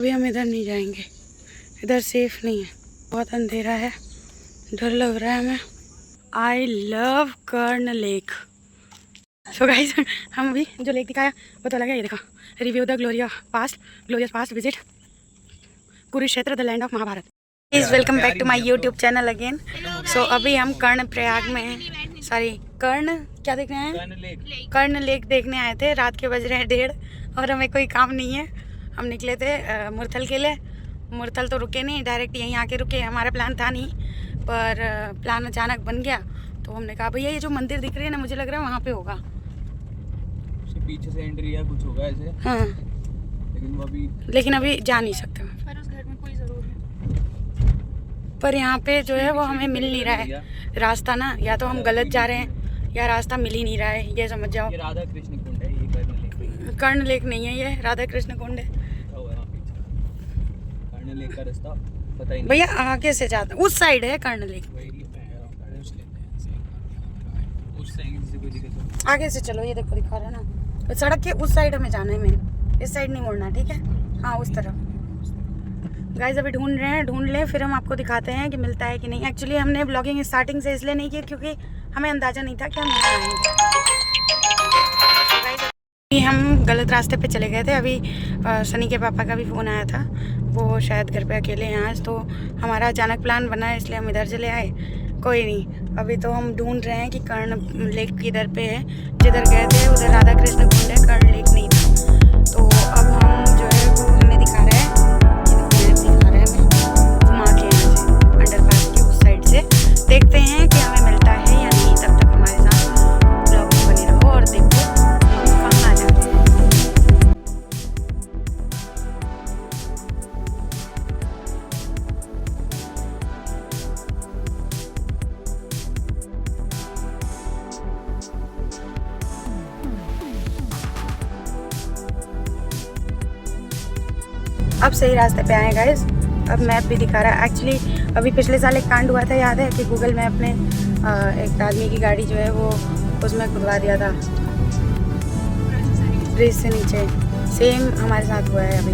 अभी हम इधर नहीं जाएंगे, इधर सेफ नहीं है, बहुत अंधेरा है, डर लग रहा है हमें। I love Karna lake. So guys हम अभी जो लेक दिखाया वो तो लगा, ये देखो, review the glorious past visit Kurukshetra the land of Mahabharat. Please welcome back to my YouTube channel again. So अभी हम कर्ण प्रयाग में हैं, सॉरी कर्ण क्या देखने आए हैं, कर्ण लेक देखने आए थे। रात के बज रहे हैं 1:30 और हमें कोई काम नहीं है। हम निकले थे मुरथल के लिए, मुरथल तो रुके नहीं, डायरेक्ट यहीं आके रुके। हमारा प्लान था नहीं, पर प्लान अचानक बन गया तो हमने कहा भैया ये जो मंदिर दिख रही है ना, मुझे लग रहा है वहाँ पे होगा, पीछे से एंट्री या कुछ होगा ऐसे। हाँ लेकिन अभी जा नहीं सकते। पर उस घर में कोई जरूर है। पर यहाँ पे जो है वो हमें मिल नहीं रहा है रास्ता ना, या तो हम गलत जा रहे हैं या रास्ता मिल ही नहीं रहा है, ये समझ जाओ। ये राधा कृष्ण कुंड है, ये कर्ण लेक नहीं है, ये राधा कृष्ण कुंड है। कर्ण लेक का रास्ता पता ही नहीं भैया आगे से जाता, उस साइड है कर्ण लेक, उस साइड से कोई दिक्कत आगे से चलो, ये देखो दिखा रहा है ना, तो सड़क के उस साइड हमें जाना है, मेन इस साइड नहीं मुड़ना, ठीक है। हाँ उस तरफ। गाइस अभी ढूंढ रहे हैं, ढूंढ ले फिर हम आपको दिखाते हैं कि मिलता है कि नहीं। एक्चुअली हमने ब्लॉगिंग स्टार्टिंग से इसलिए नहीं की क्योंकि हमें अंदाज़ा नहीं था कि हम यहाँ आएंगे। हम गलत रास्ते पे चले गए थे। अभी सनी के पापा का भी फ़ोन आया था, वो शायद घर पे अकेले हैं आज, तो हमारा अचानक प्लान बना है इसलिए हम इधर चले आए। कोई नहीं, अभी तो हम ढूंढ रहे हैं कि कर्ण लेक किधर पे है। जिधर गए थे उधर राधा कृष्ण कुंड है, कर्ण लेक नहीं था। तो अब हम जो है वो हमें दिखा रहा है, देखते हैं कि हमें मिलता है या नहीं। तब तक हमारे साथ ब्लॉग में बने रहो और देखो हम कहाँ आ जाते हैं। अब सही रास्ते पे आए गाइस, अब मैप भी दिखा रहा है। एक्चुअली अभी पिछले साल एक कांड हुआ था, याद है कि गूगल मैप ने एक आदमी की गाड़ी जो है वो उसमें खुदवा दिया था ब्रिज से नीचे। सेम हमारे साथ हुआ है, अभी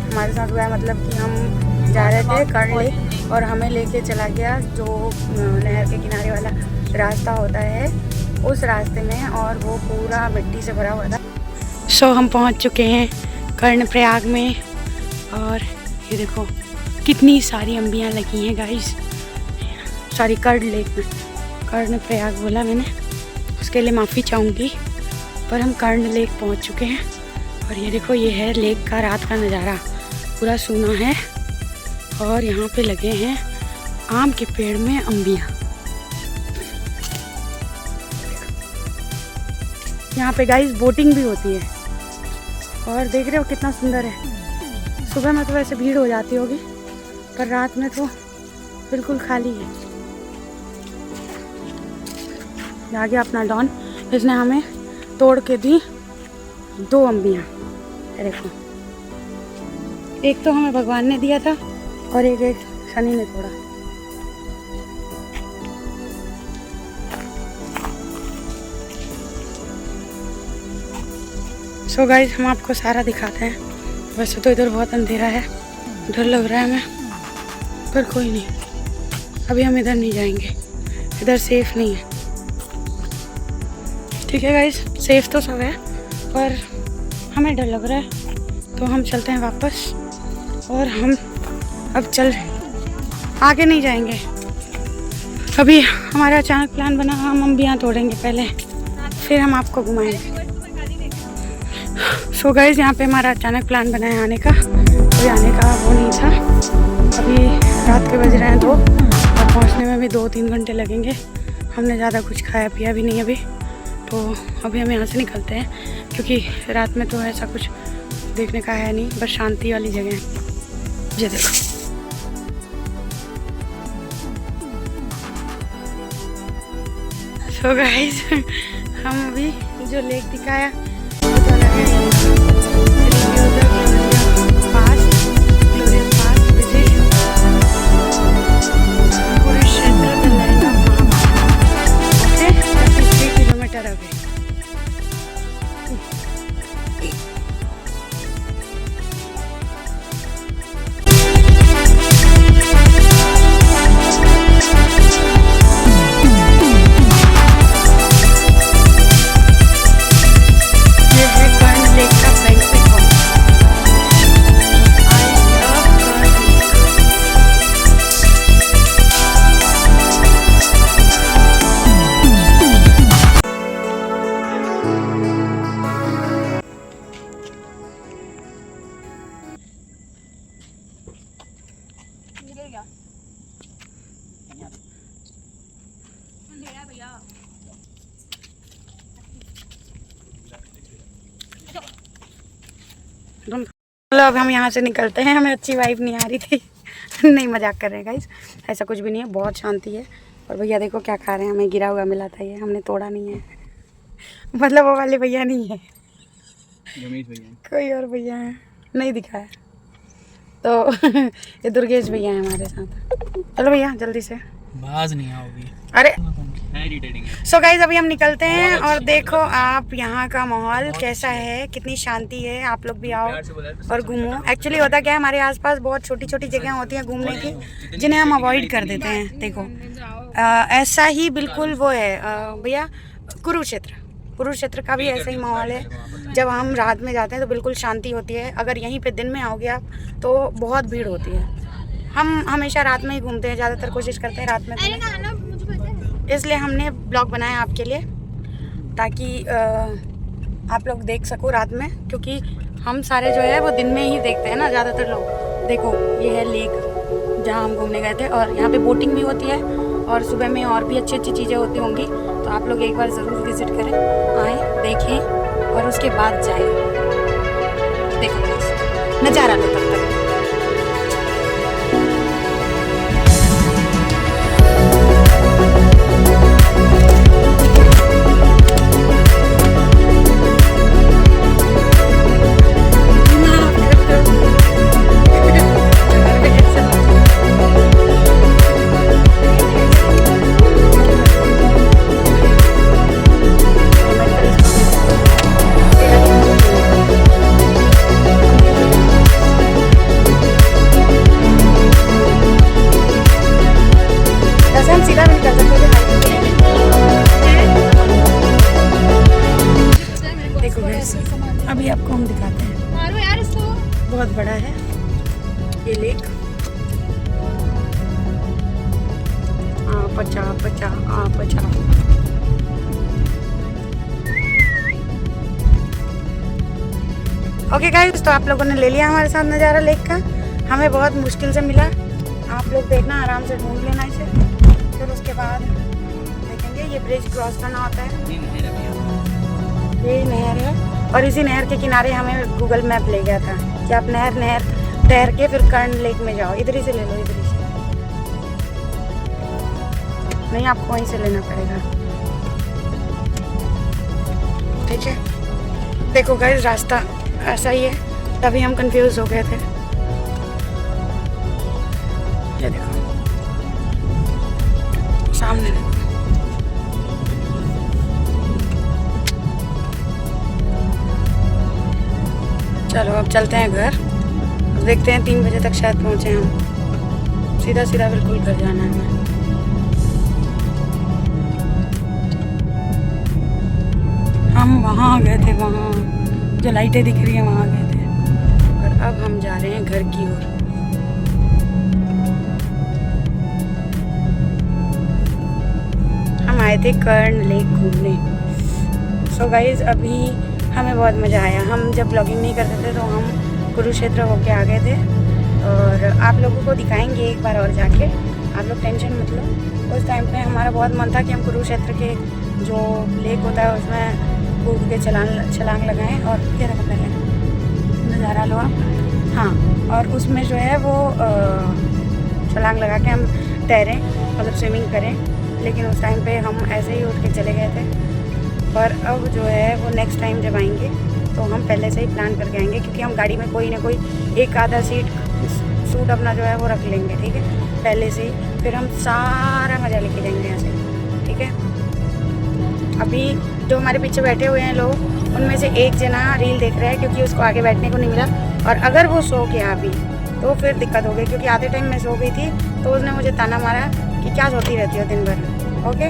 हमारे साथ हुआ है, मतलब कि हम जा रहे थे कर्ण लेक और हमें लेके चला गया जो नहर के किनारे वाला रास्ता होता है उस रास्ते में, और वो पूरा मिट्टी से भरा हुआ था। सो हम पहुँच चुके हैं कर्ण प्रयाग में, और ये देखो कितनी सारी अम्बियाँ लगी हैं गाइस। सॉरी कर्ण लेक में, कर्ण प्रयाग बोला मैंने, उसके लिए माफ़ी चाहूँगी। पर हम कर्ण लेक पहुँच चुके हैं और ये देखो ये है लेक का रात का नज़ारा, पूरा सूना है और यहाँ पे लगे हैं आम के पेड़ में अम्बियाँ। यहाँ पे गाइस बोटिंग भी होती है और देख रहे हो कितना सुंदर है। सुबह में तो वैसे भीड़ हो जाती होगी, पर रात में तो बिल्कुल खाली है। आ गया अपना डॉन, इसने हमें तोड़ के दी 2 अम्बियाँ। देखो एक तो हमें भगवान ने दिया था और एक शनि ने तोड़ा। सो गाइस हम आपको सारा दिखाते हैं। वैसे तो इधर बहुत अंधेरा है, डर लग रहा है हमें, पर कोई नहीं, अभी हम इधर नहीं जाएंगे, इधर सेफ नहीं है, ठीक है गाइस। सेफ तो सब है पर हमें डर लग रहा है, तो हम चलते हैं वापस। और हम अब चल आगे नहीं जाएंगे। अभी हमारा अचानक प्लान बना, हम अम्बियाँ तोड़ेंगे पहले, फिर हम आपको घुमाएंगे। सो गाइस यहाँ पे हमारा अचानक प्लान बना है आने का, कोई आने का वो नहीं था। अभी रात के बज रहे हैं 2 और पहुँचने में भी 2-3 घंटे लगेंगे। हमने ज़्यादा कुछ खाया पिया भी नहीं अभी, तो अभी हम यहाँ से निकलते हैं क्योंकि रात में तो ऐसा कुछ देखने का है नहीं, बस शांति वाली जगह है। ये देखो सो गाइस हम अभी जो लेक दिखाया वो तो अलग है। चलो अब हम यहाँ से निकलते हैं, हमें अच्छी वाइब नहीं आ रही थी। नहीं, मजाक कर रहे हैं गाइस, ऐसा कुछ भी नहीं है, बहुत शांति है। और भैया देखो क्या खा रहे हैं, हमें गिरा हुआ मिला था ये, हमने तोड़ा नहीं है। मतलब वो वाले भैया नहीं है, रमेश भैया, कोई और भैया है, नहीं दिखा है। तो ये दुर्गेश भैया है हमारे साथ। चलो भैया जल्दी से, बाज नहीं आओगी। अरे इरिटेटिंग है। सो गाइज अभी हम निकलते हैं और देखो आप यहाँ का माहौल कैसा है, कितनी शांति है। आप लोग भी आओ और घूमो। एक्चुअली होता क्या है, हमारे आसपास बहुत छोटी छोटी जगह होती हैं घूमने की, जिन्हें हम अवॉइड कर देते हैं। देखो ऐसा ही बिल्कुल वो है भैया, कुरुक्षेत्र का भी ऐसा ही माहौल है। जब हम रात में जाते हैं तो बिल्कुल शांति होती है। अगर यहीं पे दिन में आओगे आप तो बहुत भीड़ होती है। हम हमेशा रात में ही घूमते हैं, ज़्यादातर कोशिश करते हैं रात में घूमने। इसलिए हमने ब्लॉग बनाया आपके लिए, ताकि आप लोग देख सको रात में, क्योंकि हम सारे जो है वो दिन में ही देखते हैं ना ज़्यादातर लोग। देखो ये है लेक जहाँ हम घूमने गए थे, और यहाँ पे बोटिंग भी होती है, और सुबह में और भी अच्छी अच्छी चीज़ें होती होंगी। तो आप लोग एक बार ज़रूर विज़िट करें, आएँ, देखें और उसके बाद जाएं। देखो नज़ारा लो तब तक। अभी आपको हम दिखाते हैं, मारो यार इसको। बहुत बड़ा है ये लेक। पचा ओके गाइस, तो आप लोगों ने ले लिया हमारे साथ नज़ारा लेक का। हमें बहुत मुश्किल से मिला, आप लोग देखना, आराम से ढूंढ लेना इसे। फिर उसके बाद देखेंगे, ये ब्रिज क्रॉस करना होता है, ये नहर है, और इसी नहर के किनारे हमें गूगल मैप ले गया था कि आप नहर तैर के फिर कर्ण लेक में जाओ। इधर ही से ले लो, इधर ही से नहीं, आपको वहीं से लेना पड़ेगा, ठीक है। देखो गाइस रास्ता ऐसा ही है, तभी हम कंफ्यूज हो गए थे। ये देखो सामने देखो, चलो अब चलते हैं घर। अब देखते हैं 3 बजे तक शायद पहुँचे हम। सीधा सीधा बिल्कुल घर जाना है हमें। हम वहाँ गए थे, वहाँ जो लाइटें दिख रही हैं वहाँ गए थे, और अब हम जा रहे हैं घर की ओर। हम आए थे कर्ण लेक घूमने। सो गाइज अभी हमें बहुत मज़ा आया। हम जब ब्लॉगिंग नहीं करते थे तो हम कुरुक्षेत्र होके आ गए थे, और आप लोगों को दिखाएंगे एक बार और जाके, आप लोग टेंशन मत लो। उस टाइम पे हमारा बहुत मन था कि हम कुरुक्षेत्र के जो लेक होता है उसमें कूद के छलांग लगाएं, और क्या रखा पहले नज़ारा लो आप। हाँ, और उसमें जो है वो छलांग लगा के हम तैरें, मतलब स्विमिंग करें। लेकिन उस टाइम पे हम ऐसे ही उठ के चले गए थे। पर अब जो है वो नेक्स्ट टाइम जब आएंगे तो हम पहले से ही प्लान करके आएंगे, क्योंकि हम गाड़ी में कोई ना कोई एक आधा सूट अपना जो है वो रख लेंगे, ठीक है, पहले से ही। फिर हम सारा मज़ा लेके जाएंगे यहाँ से, ठीक है। अभी जो हमारे पीछे बैठे हुए हैं लोग, उनमें से एक जना रील देख रहा है, क्योंकि उसको आगे बैठने को नहीं मिला। और अगर वो सो गया अभी तो फिर दिक्कत हो गई, क्योंकि आधे टाइम मैं सो गई थी, तो उसने मुझे ताना मारा कि क्या सोती रहती हो दिन भर। ओके,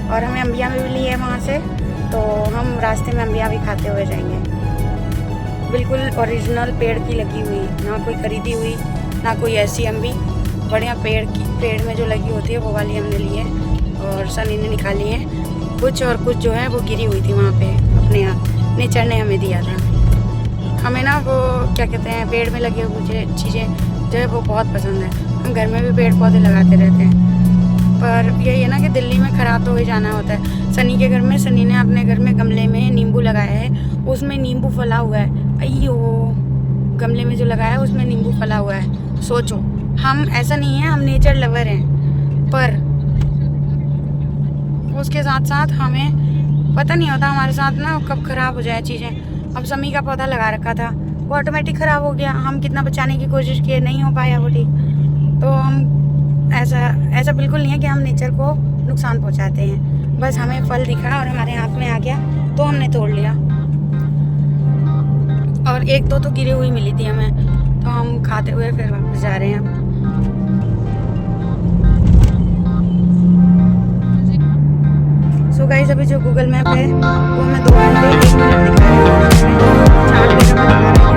और हमें अम्बिया में भी ली है वहाँ से, तो हम रास्ते में अम्बिया भी खाते हुए जाएंगे। बिल्कुल ओरिजिनल पेड़ की लगी हुई, ना कोई खरीदी हुई, ना कोई ऐसी अम्बी, बढ़िया पेड़ में जो लगी होती है वो वाली हमने ली है। और सनी ने निकाली है कुछ, और कुछ जो है वो गिरी हुई थी वहाँ पे अपने आप। नेचर ने हमें दिया था। हमें ना वो क्या कहते हैं, पेड़ में लगे हुए चीज़ें जो है वो बहुत पसंद है। हम घर में भी पेड़ पौधे लगाते रहते हैं, पर यही है ना कि दिल्ली में खराब तो हो ही जाना होता है। सनी के घर में, सनी ने अपने घर में गमले में नींबू लगाया है, उसमें नींबू फला हुआ है। अयो गमले में जो लगाया है उसमें नींबू फला हुआ है। सोचो, हम ऐसा नहीं है, हम नेचर लवर हैं, पर उसके साथ साथ हमें पता नहीं होता हमारे साथ ना कब ख़राब हो जाए चीज़ें। अब समी का पौधा लगा रखा था, वो ऑटोमेटिक ख़राब हो गया। हम कितना बचाने की कोशिश किए, नहीं हो पाया वो ठीक। तो हम ऐसा बिल्कुल नहीं है कि हम नेचर को नुकसान पहुंचाते हैं। बस हमें फल दिखा और हमारे हाथ में आ गया तो हमने तोड़ लिया। और एक दो तो गिरी हुई मिली थी हमें, तो हम खाते हुए फिर वापस जा रहे हैं। सो गाइस, अभी जो गूगल मैप है वो हमें 2 घंटे 1 मिनट दिखा रहा है, 4 घंटे का दिखा रहा है।